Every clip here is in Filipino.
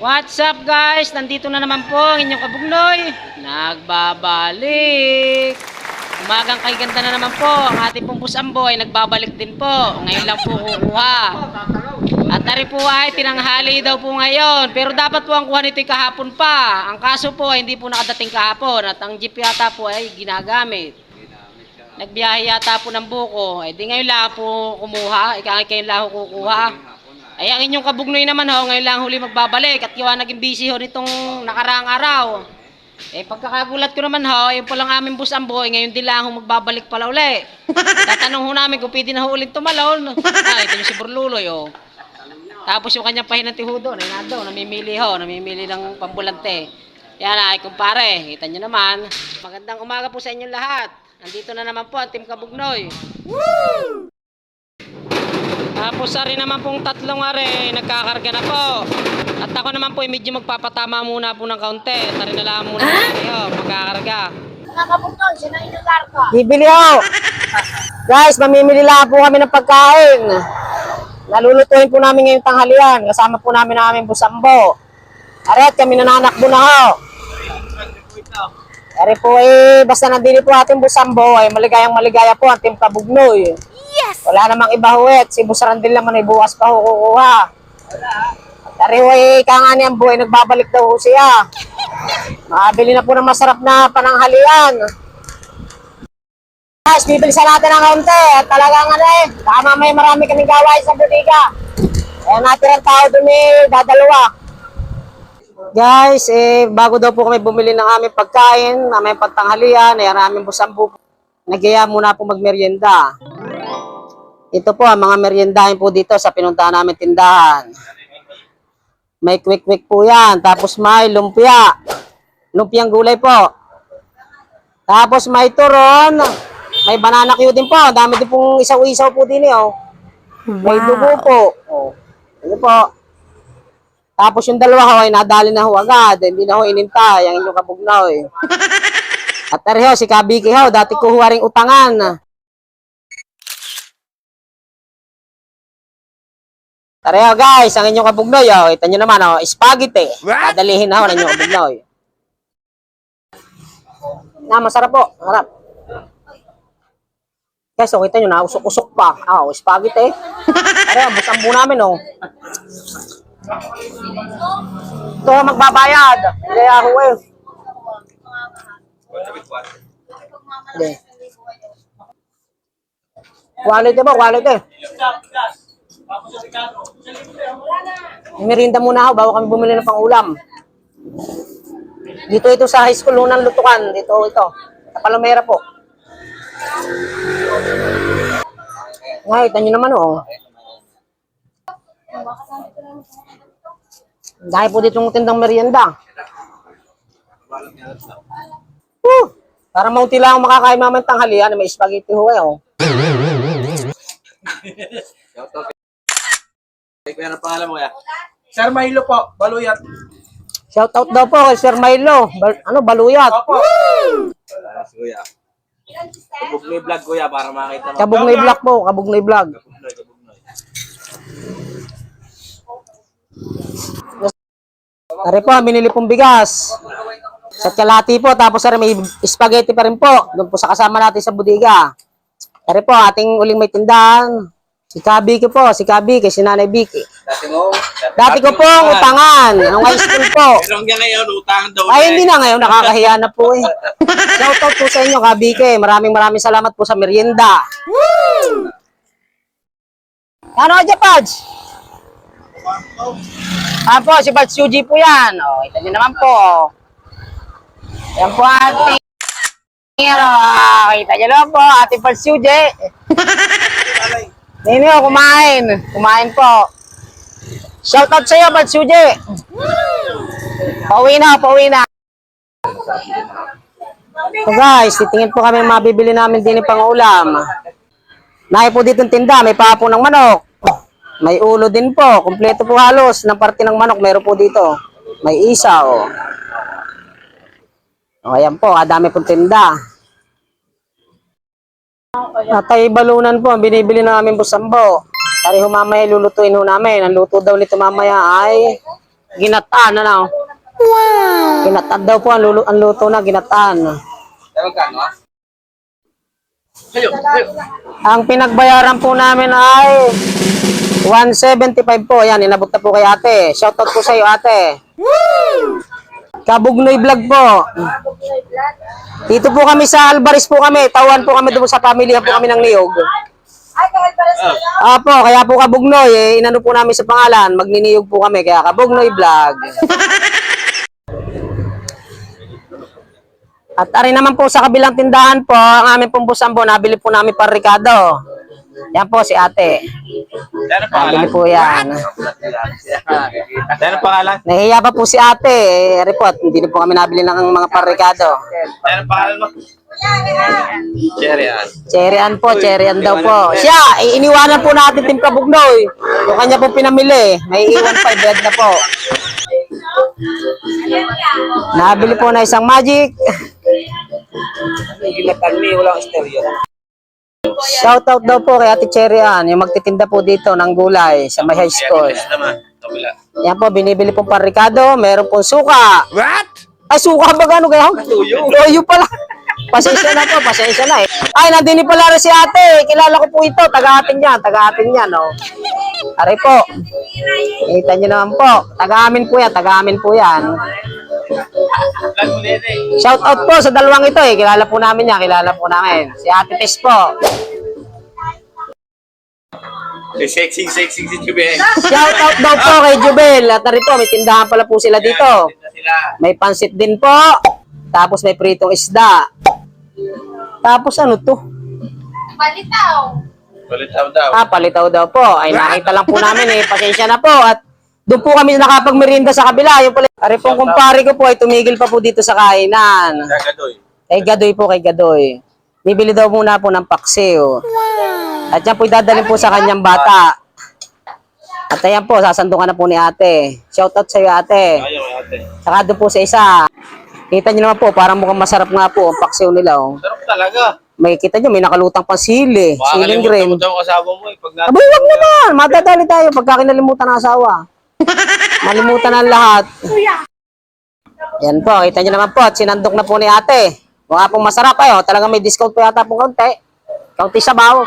What's up guys? Nandito na naman po ang inyong kabugnoy. Nagbabalik. Umagang kay ganda na naman po. Ang ating pong Busambo ay nagbabalik din po. Ngayon lang po kukuha. At tari po ay tinanghali daw po ngayon. Pero dapat po ang kuha nito ay kahapon pa. Ang kaso po ay hindi po nakadating kahapon. At ang jeep yata po ay ginagamit. Nagbiyahe yata po ng buko. Eh di ngayon lang po kumuha. Ika kayo lang kukuha. Ay, ang inyong kabugnoy naman ho, ngayon lang huli magbabalik at kiwa naging busy ho nitong nakaraang araw. Eh, pagkakagulat ko naman ho, yung palang aming Busambo, ngayon din lang ho magbabalik pala uli. Tatanong ho namin kung pwede na ho ulit tumalon. Ito yung si Burluloy ho. Tapos yung kanyang pahinanti ho doon, ay nado, namimili ng pambulante. Yan ay, kumpare, kita nyo naman. Magandang umaga po sa inyong lahat. Nandito na naman po ang Team Kabugnoy. Woo! Tapos rin naman pong tatlong are, nagkakarga na po. At ako naman po, medyo magpapatama muna po ng kaunti. Tari na lang muna kayo, magkakarga. Nakabugnoy, siya na inularga. Bibili ho. Guys, mamimili lang po kami ng pagkain. Nalulutuin po namin ngayong tanghalian. Kasama po namin ang aming Busambo. Aret, kami nananakbo na ho. Ari po basta nandili po ating Busambo, ay maligaya po ang Team Kabugnoy. Yes! Wala namang ibahuwet. Si Busarandil naman ay bukas pa ho kukuha. Dari ho kangani ang buhay, nagbabalik daw ho siya. Makabili na po ng masarap na pananghalian. Guys, bibilisan natin ang kaunti. At talagang baka mamaya marami kaming gawain sa bodega. Kaya natin ang tao dun dadalawa. Guys, bago daw po kami bumili ng aming pagkain, aming pagtanghalian, ay ang aming Busambo. Nagyaya muna po magmerienda. Ito po ang mga meriendahin po dito sa pinuntahan namin tindahan. May quick po yan. Tapos may lumpia. Lumpiang gulay po. Tapos may turon. May banana cue din po. Dami din pong isaw-isaw po din oh. May dugo po. Oh. Ito po. Tapos yung dalawa ho ay nadali na ho agad. Hindi na ho inintay ang inyong kabugnoy. At ariho, si Kabiki ho, dati ko huwaring utangan. Tareho guys, ang inyong kabugnoy, oh. Ito nyo naman, oh, spaghetti. Dadalihin na ho ng inyong kabugnoy. Masarap po, harap. Guys, oh, kita nyo na, usok-usok pa. Oh, spaghetti. Tareho, Busambo namin, oh. Ito, magbabayad. Kaya ho, eh. Quality po, quality. Merinda muna ako bago kami bumili ng pangulam. Dito ito sa high school unang lutukan. Dito ito. Sa Palomera po. Ngay, kita nyo naman oh. Dahil po dito yung tindang merienda. Para maunti lang makakain mamang tanghalian. May spaghetti ho eh oh. Kaya na pangalan mo ya? Sir Milo po, Baluyat. Shoutout daw po kay Sir Milo. Baluyat. Opo. Kuya. Kabugnoy vlog kuya para makita mo. Kabugnoy vlog po, Kabugnoy vlog. Tari po, binili pong bigas. Sa kalati po, tapos may spaghetti pa rin po. Doon po sa kasama natin sa bodega. Tari po, ating uling may tindahan. Si Kabiki po, si Nanay Biki. Dati ko pong utangan, ang high school po. Pero hanggang ngayon, utang daw. Ay, hindi na ngayon, nakakahiya na po eh. Shoutout po sa inyo, Kabiki. Maraming salamat po sa merienda. Woo! Ano dyan, Pads? Po, si Pads Yuji po yan. O, ito nyo naman po. Yan po ating kita nyo naman po, ating Pads Yuji. Nino, kumain po. Shoutout sa iyo, Pads Yuji. Pauwi na. So guys, titingin po kami mabibili namin din pang ulam. Nahi po dito tinda, may papo ng manok. May ulo din po, kumpleto po halos ng parte ng manok, meron po dito. May isaw. O ayan po, dami pong tinda. Atay balunan po ang binibili namin Busambo. Tari ho mamaya lulutuin ho namin. Ang luto daw nito mamaya ay Ginataan, ano? Wow! Ginataan daw po, ang luto na, ginataan. Pero kano ah? Kayo. Ang pinagbayaran po namin ay 175 po. Yan, inabot na po kay ate. Shoutout po sa iyo, ate. Kabugnoy vlog po. Dito po kami sa Alvarez po kami. Tawan po kami doon sa pamilya po kami ng niyog. Ay, kahit pares kayo. Apo, kaya po Kabugnoy, inano po namin sa pangalan, magniniyog po kami, kaya Kabugnoy vlog. At ari naman po sa kabilang tindahan po, ang aming pong busambo, nabili po namin para Ricardo. Yan po si ate. Ano Nabili pangalan? po yan. Ano pangalan? Nahihiya pa po si ate, report, hindi na po kami nabili ng mga para Ricardo. Ano pangalan mo? Cherry Ann. Cherryan po, Cherryan daw po. Siya, iniwanan po natin Team Kabugnoy. Yung kanya po pinamili, may iwan pa, bed na po. Nabili po na isang magic. Ginatan ni walang stereo. Shoutout daw po kay Ate Cherryan, yung magtitinda po dito ng gulay sa may high school. Naman. Kabila. Yan po, binibili pong parikado, meron pong suka. What? Ay, suka ba gano'n kayo? Tuyo. Tuyo pala. Pasensya na po, pasensya na eh. Ay, nandini pala rin si ate. Kilala ko po ito, taga-atin yan, no? Aray po. Kita nyo naman po. Taga-amin po yan. Vlog mo nene. Shoutout po sa dalawang ito eh. Kilala po namin. Si Ate Tess po. Sexy si Jubel. Shoutout daw po kay Jubel. At nari po, may tindahan pala po sila dito. Sila. May pansit din po. Tapos may pritong isda. Tapos ano to? Balitaw. Balitaw daw. Palitaw daw po. Ay nakita lang po namin eh. Pasensya na po. At doon po kami nakapagmerienda sa kabila. Yung pala, ari pong kumpare ko po ay tumigil pa po dito sa kainan. Gagadoy. Kay Gadoy. Bibili daw muna po ng paksiw. At yan po idadalhin po sa kanyang bata. At ayan po, sasandukan na po ni ate. Shoutout sa iyo ate. Ayaw ate. Saka doon po sa isa. Kita nyo naman po, parang mukhang masarap nga po ang paksiw nila. Oh. Sarap talaga. May kita nyo, may nakalutang pang sili. Siling green. Makakalimutan mo daw ang asawa mo eh. Pag natin. Abay, wag naman. Madadali tayo pagka kinalimutan ng asawa. Malimutan ang lahat. Yan po, kita nyo naman po. At sinandok na po ni ate. Mukha pong masarap ayo. Talagang may discount po yata pong kaunti. Kaunti sabaw.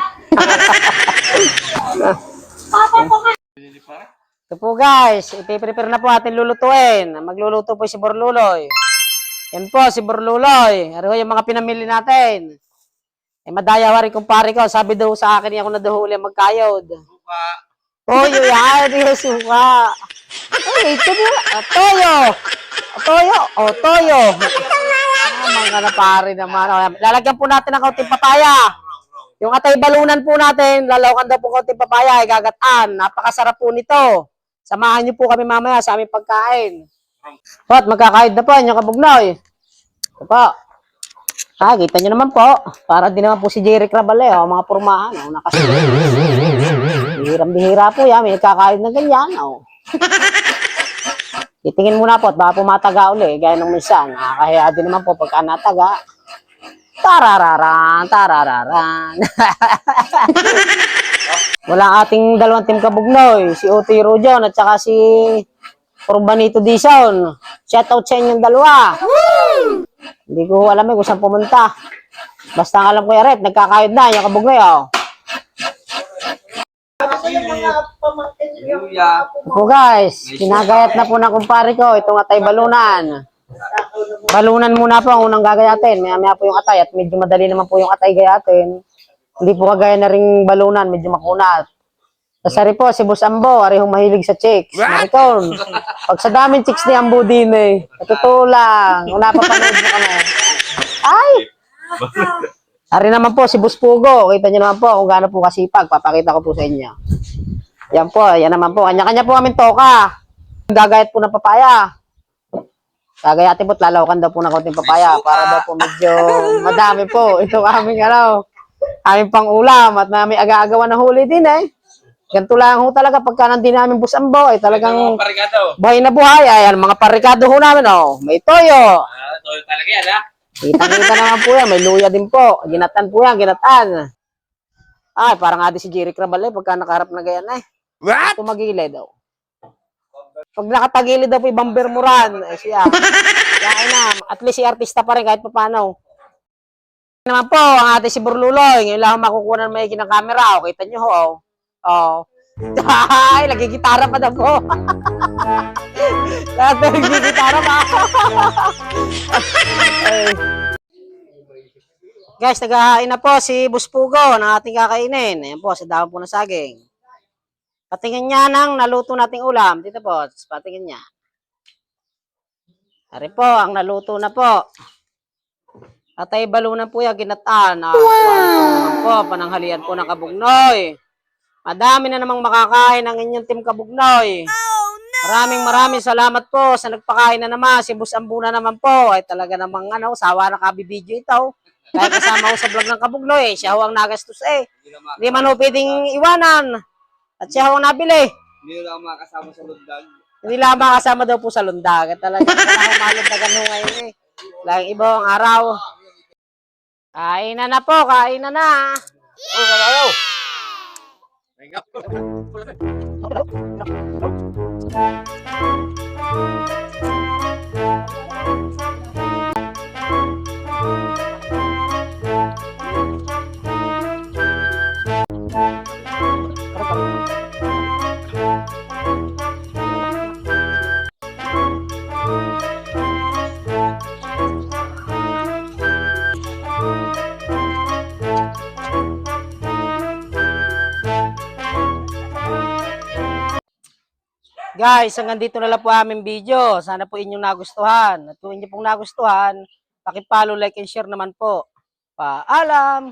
Ito po guys, ipiprepare na po atin lulutuin. Magluluto po si Borluloy. Yan po, si Borluloy. Ano yung mga pinamili natin? Eh, madayaw rin kumpare ko. Sabi daw sa akin, ako na daw huli magkayod. Toyo yan, yung suka. Ay, ito mo. Toyo. Toyo. O, toyo. Mga na pare naman. Lalagyan po natin ng kaunting papaya. Yung atay balunan po natin, lalawakan daw po kaunting papaya, igagataan. Napakasarap po nito. Samahan niyo po kami mamaya sa aming pagkain. At magkakain na po, yung Kabugnoy. Ito po. Kita nyo naman po. Para din naman po si Jerry Crabale, mga pormahan. Nakasunod. Bihirang-bihira po yan. May kakain na ganyan. Titingin muna po at baka po mataga uli. Gaya ng minsan. Nakakahiya din naman po pagka nataga. Tarararan, tarararan. Wala ating dalawang team Kabugnoy. Si Utoy Rujon at saka si Urbanito Dison. Shoutout sa inyong dalawa. Hindi ko alam kung saan pumunta. Basta ang alam ko yaret, nagkakayod na yung Kabugnoy. Ito guys, ginagayat na po ng kumpare ko itong atay balunan. Balunan muna po ang unang gagayatin. Maya-maya po yung atay at medyo madali naman po yung atay gayatin. Hindi po kagaya na ring balunan, medyo makunat. Kasari po, si Boss Ambo, arihong mahilig sa chicks. Maricon, pag sa daming chicks ni Ambo din eh. Natutuwa lang, kung napapanood mo ka na. Ay! Ari naman po, si Boss Pugo. Kita nyo naman po kung gaano po kasipag. Papakita ko po sa inyo. Yan po, yan naman po. Kanya-kanya po kami toka. Gagayat po ng papaya. Gagayatin po, lalawakan daw po ng konting papaya para daw po medyo madami po. Ito aming aming pang ulam at may aga-agawan na huli din eh. Ganito lang ho talaga pagka nandun namin Boss Ambo ay talagang buhay na buhay. Ayan, mga parikado ho namin may toyo. Toyo talaga yan ha. Kita-kita naman po yan, may luya din po. Ginatan po yan, ginatan. Ay, parang nga di si Jerry Crabale pagka nakaharap na ganyan eh. What? Tumagilid daw. Pag nakatagilid daw po ibang bermuran, siya. Kaya na, at least si artista pa rin kahit pa paano. Naman po, ang ating si Burluloy. Ngayon lang ako makukuha ng may ng camera. O, kita nyo ho. Oh. Ay, nagigitara pa daw po. Lahat na nagigitara pa. Ay. Guys, naghahain na po si Buspugo ng ating kakainin. Ayan po, sa dahon po ng saging. Patingin niya ng naluto nating ulam. Dito po, patingin niya. Ari po, ang naluto na po. At ay balunan po yung ginataan. Wow! Po, pananghalian po ng kabugnoy. Madami na namang makakain ang inyong team kabugnoy. Maraming salamat po sa nagpakain na naman. Si Bus Ambuna naman po. Ay talaga namang sawa na kabibidyo ito. Kaya kasama ko sa vlog ng kabugnoy. Siya ho ang nagastos eh. Hindi man ho pwedeng iwanan. At siya ho ang nabili. Hindi na ako makasama sa lundag. Hindi lang makasama daw po sa lundag. At talaga malundagan ho ngayon eh. Laging iba ang araw. Kain na po, kain na. Guys, hanggang dito na lang po aming video. Sana po inyong nagustuhan. At kung inyo pong nagustuhan, paki-follow, like, and share naman po. Paalam!